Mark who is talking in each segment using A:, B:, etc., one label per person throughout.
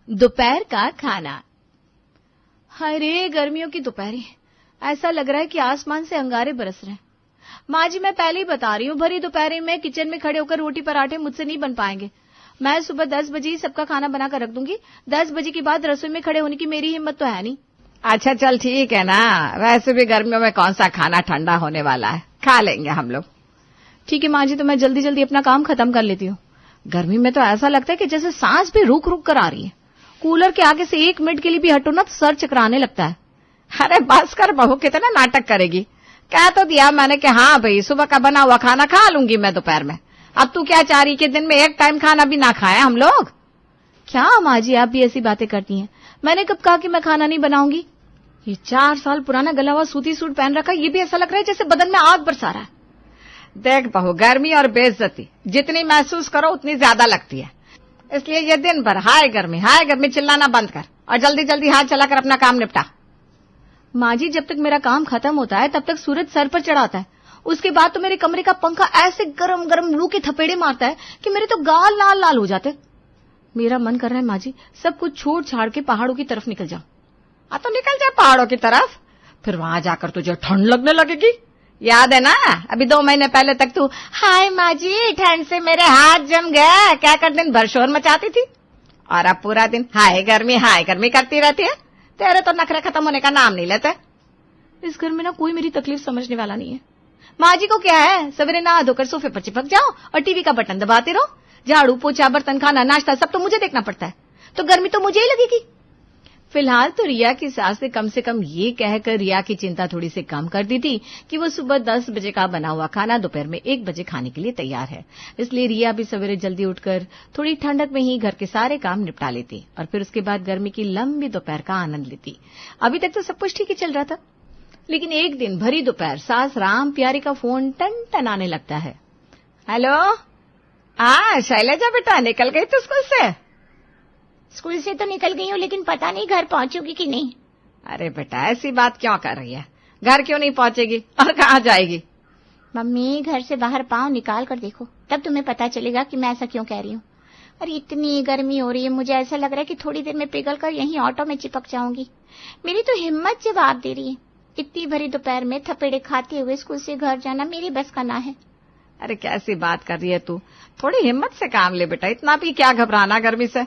A: दोपहर का खाना। हाय रे, गर्मियों की दोपहरी, ऐसा लग रहा है कि आसमान से अंगारे बरस रहे हैं। माँ जी, मैं पहले ही बता रही हूँ, भरी दोपहरी में किचन में खड़े होकर रोटी पराठे मुझसे नहीं बन पाएंगे। मैं सुबह 10 बजे ही सबका खाना बनाकर रख दूंगी। 10 बजे के बाद रसोई में खड़े होने की मेरी हिम्मत तो है नहीं।
B: अच्छा चल ठीक है ना, वैसे भी गर्मियों में कौन सा खाना ठंडा होने वाला है, खा लेंगे हम लोग।
A: ठीक है माँ जी, तो मैं जल्दी जल्दी अपना काम खत्म कर लेती हूँ। गर्मी में तो ऐसा लगता है कि जैसे सांस भी रुक रुक कर आ रही है। कूलर के आगे से 1 मिनट के लिए भी हटो ना तो सर चकराने लगता है।
B: अरे बस कर बहू, कितना नाटक करेगी। कह तो दिया मैंने कि हाँ भाई, सुबह का बना हुआ खाना खा लूंगी मैं दोपहर में। अब तू क्या चाह रही कि दिन में 1 टाइम खाना भी ना खाए हम लोग?
A: क्या माँ जी, आप भी ऐसी बातें करती हैं? मैंने कब कहा कि मैं खाना नहीं बनाऊंगी? ये 4 साल पुराना गला हुआ सूती सूट पहन रखा, ये भी ऐसा लग रहा है जैसे बदन में आग बरसा रहा है।
B: देख बहू, गर्मी और बेइज्जती जितनी महसूस करो उतनी ज्यादा लगती है। इसलिए ये दिन भर हाय गर्मी चिल्लाना बंद कर और जल्दी जल्दी हाथ चलाकर अपना काम निपटा।
A: माँ जी, जब तक मेरा काम खत्म होता है तब तक सूरज सर पर चढ़ाता है। उसके बाद तो मेरे कमरे का पंखा ऐसे गरम गरम लू के थपेड़े मारता है कि मेरे तो गाल लाल लाल हो जाते। मेरा मन कर रहा है माँ जी, सब कुछ छोड़ छाड़ के पहाड़ों की तरफ निकल जाऊं।
B: तो निकल जा पहाड़ों की तरफ, फिर वहां जाकर तुझे ठंड लगने लगेगी। याद है ना, अभी 2 महीने पहले तक तू हाय माँ जी ठंड से मेरे हाथ जम गया क्या कर दिन भर शोर मचाती थी, और अब पूरा दिन हाय गर्मी करती रहती है। तेरे तो नखरे खत्म होने का नाम नहीं लेते।
A: इस घर में ना कोई मेरी तकलीफ समझने वाला नहीं है। माँ जी को क्या है, सवेरे नहा धोकर सोफे पर चिपक जाओ और टीवी का बटन दबाते रहो। झाड़ू पोछा बर्तन खाना नाश्ता सब तो मुझे देखना पड़ता है, तो गर्मी तो मुझे ही लगेगी। फिलहाल तो रिया की सास ने कम से कम ये कहकर रिया की चिंता थोड़ी सी कम कर दी थी कि वो सुबह 10 बजे का बना हुआ खाना दोपहर में 1 बजे खाने के लिए तैयार है। इसलिए रिया भी सवेरे जल्दी उठकर थोड़ी ठंडक में ही घर के सारे काम निपटा लेती और फिर उसके बाद गर्मी की लंबी दोपहर का आनंद लेती। अभी तक तो सब कुछ ठीक ही चल रहा था, लेकिन एक दिन भरी दोपहर सास राम प्यारी का फोन टन टन आने लगता है।
B: हेलो, शैलजा बेटा, निकल गई तू स्कूल से?
C: स्कूल से तो निकल गई हूँ, लेकिन पता नहीं घर पहुंचूगी कि नहीं।
B: अरे बेटा, ऐसी बात क्यों कर रही है? घर क्यों नहीं पहुंचेगी और कहाँ जाएगी?
C: मम्मी, घर से बाहर पांव निकाल कर देखो, तब तुम्हें पता चलेगा कि मैं ऐसा क्यों कह रही हूँ। और इतनी गर्मी हो रही है, मुझे ऐसा लग रहा है कि थोड़ी देर में पिघल कर यहीं ऑटो में चिपक जाऊंगी। मेरी तो हिम्मत जवाब दे रही है। इतनी भरी दोपहर में थपेड़े खाते हुए स्कूल से घर जाना मेरी बस का ना है।
B: अरे कैसी बात कर रही है तू, थोड़ी हिम्मत से काम ले बेटा, इतना भी क्या घबराना गर्मी से।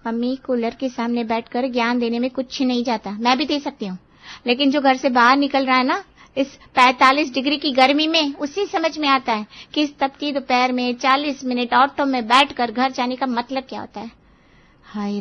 C: मम्मी, कूलर के सामने बैठकर ज्ञान देने में कुछ नहीं जाता, मैं भी दे सकती हूँ, लेकिन जो घर से बाहर निकल रहा है ना इस 45 डिग्री की गर्मी में, उसी समझ में आता है कि इस तपती दोपहर में 40 मिनट ऑटो में बैठकर घर जाने का मतलब क्या होता है।
A: हाय